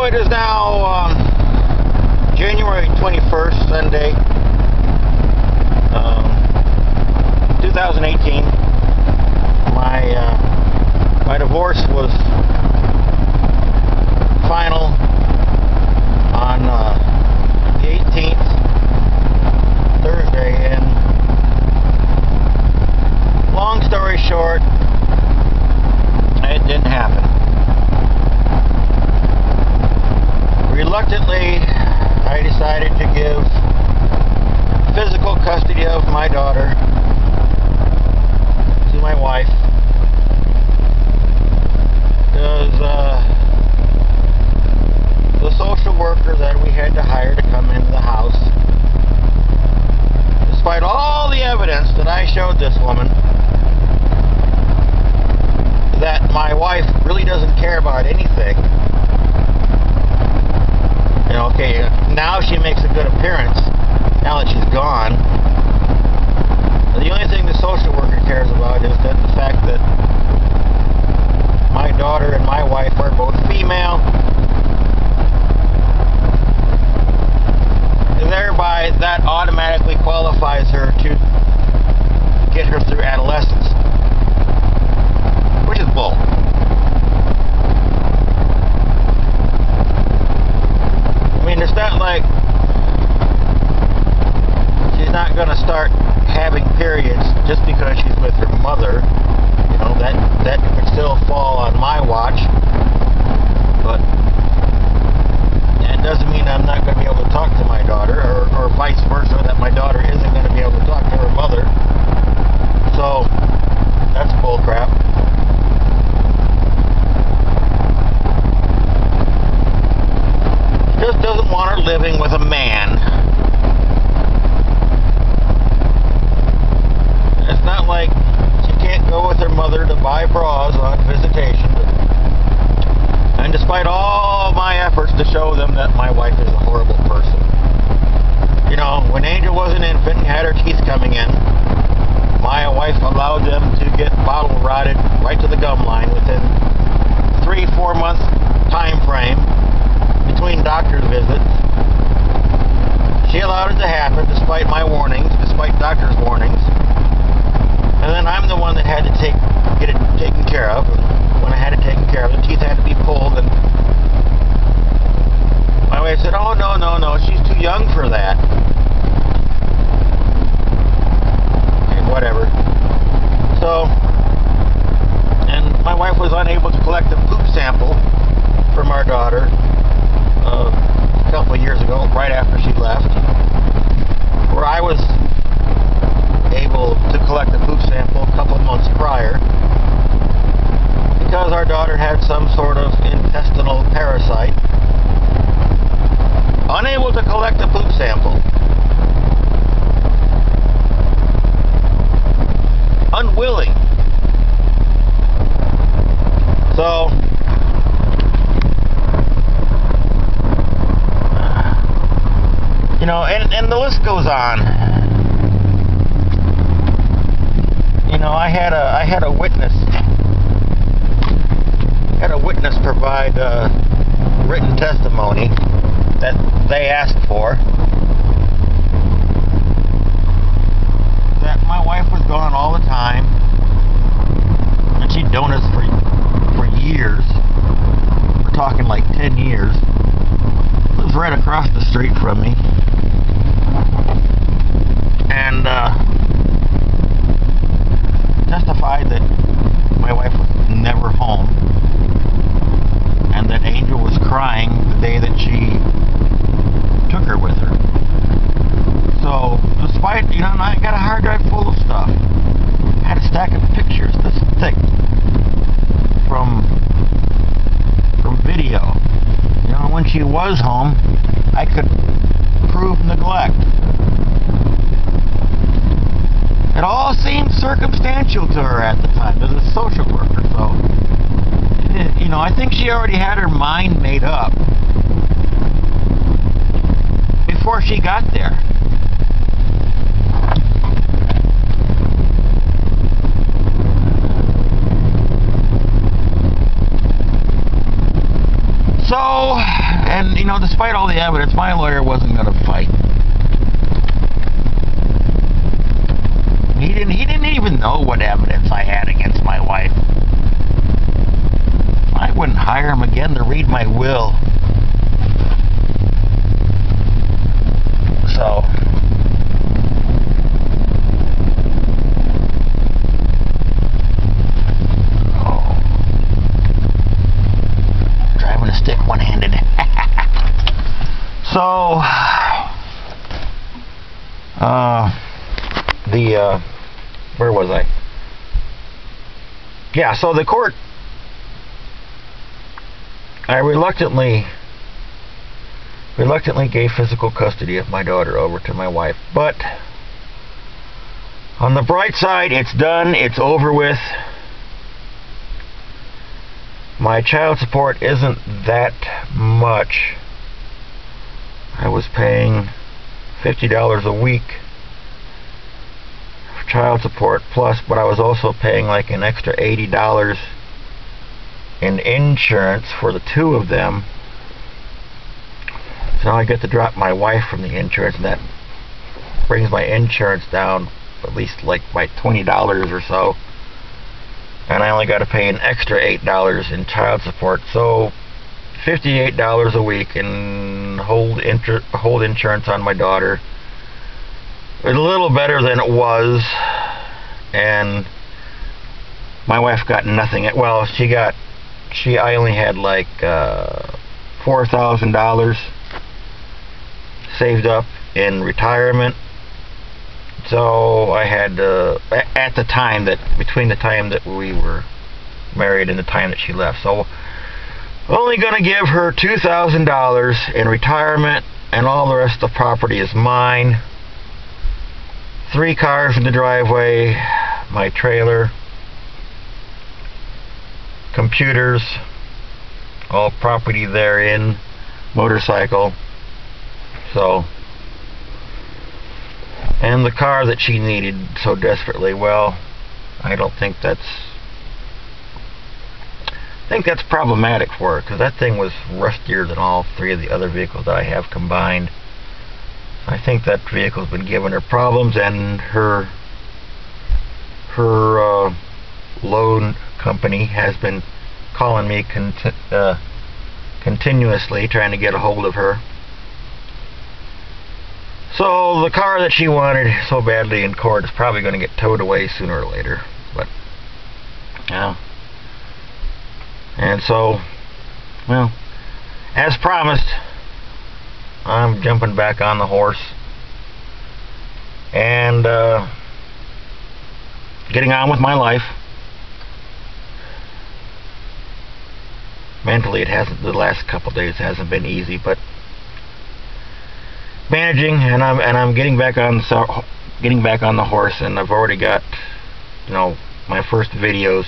it is now January 21st, Sunday, 2018. My divorce was final on the 18th, Thursday, and long story short, it didn't happen. Reluctantly, I decided to give physical custody of my daughter to my wife, because the social worker that we had to hire to come into the house, despite all the evidence that I showed this woman that my wife really doesn't care about anything. Okay, now she makes a good appearance, now that she's gone. The only thing the social worker cares about is that the fact that my daughter and my wife are both female, and thereby that automatically qualifies her to get her through adolescence, which is bull. I mean, it's not like she's not going to start having periods just because she's with her mother. You know, that could still fall on my watch. But that doesn't mean I'm not going to be able to talk to my daughter, or vice versa, that my daughter isn't going to be able to talk to her mother. So, that's bull crap. Just doesn't want her living with a man. It's not like she can't go with her mother to buy bras on visitation. And despite all my efforts to show them that my wife is a horrible person. You know, when Angel was an infant and had her teeth coming in, my wife allowed them to get bottle rotted right to the gum line within 3-4 month time frame between doctor's visits. She allowed it to happen despite my warnings, despite doctor's warnings. And then I'm the one that had to get it taken care of. And when I had it taken care of, the teeth had to be pulled. And my wife said, "Oh, no, she's too young for that." And whatever. So, and my wife was unable to collect a poop sample from our daughter a couple of years ago, right after she left, where I was able to collect a poop sample a couple of months prior, because our daughter had some sort of intestinal parasite. Unable to collect a poop sample. Unwilling. So, you know, and the list goes on. You know, I had a witness provide written testimony that they asked for, that my wife was gone all the time, and she'd known us for years. We're talking like 10 years. Lives right across the street from me. And testified that my wife was never home, and that Angel was crying the day that she took her with her. So, despite, you know, I got a hard drive full of stuff. I had a stack of pictures this thick from video. You know, when she was home, I could prove neglect. It all seemed circumstantial to her at the time as a social worker, so, you know, I think she already had her mind made up before she got there. So, And, despite all the evidence, my lawyer wasn't going to fight. He didn't even know what evidence I had against my wife. I wouldn't hire him again to read my will. So, driving a stick one-handed. So, where was I? Yeah, so the court, I reluctantly gave physical custody of my daughter over to my wife, but on the bright side, it's done, it's over with. My child support isn't that much. I was paying $50 a week for child support plus, but I was also paying like an extra $80 in insurance for the two of them. So now I get to drop my wife from the insurance, and that brings my insurance down at least like by $20 or so. And I only got to pay an extra $8 in child support. So $58 a week and hold insurance on my daughter. It's a little better than it was, and my wife got nothing. Well, I only had like $4,000 saved up in retirement. So I had at the time between the time that we were married and the time that she left. So only going to give her $2,000 in retirement, and all the rest of the property is mine. 3 cars in the driveway, my trailer, computers, all property therein, motorcycle. So, and the car that she needed so desperately. Well, I think that's problematic for her, because that thing was rustier than all 3 of the other vehicles that I have combined. I think that vehicle's been giving her problems, and her loan company has been calling me continuously, trying to get a hold of her. So the car that she wanted so badly in court is probably going to get towed away sooner or later. But yeah. And so, well, as promised, I'm jumping back on the horse and getting on with my life. Mentally, the last couple of days hasn't been easy, but managing, and I'm getting back on the horse, and I've already got my first videos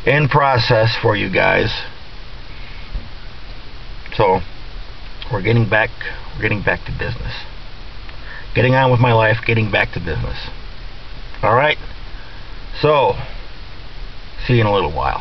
in process for you guys. So we're getting back to business. Getting on with my life, getting back to business. All right. So see you in a little while.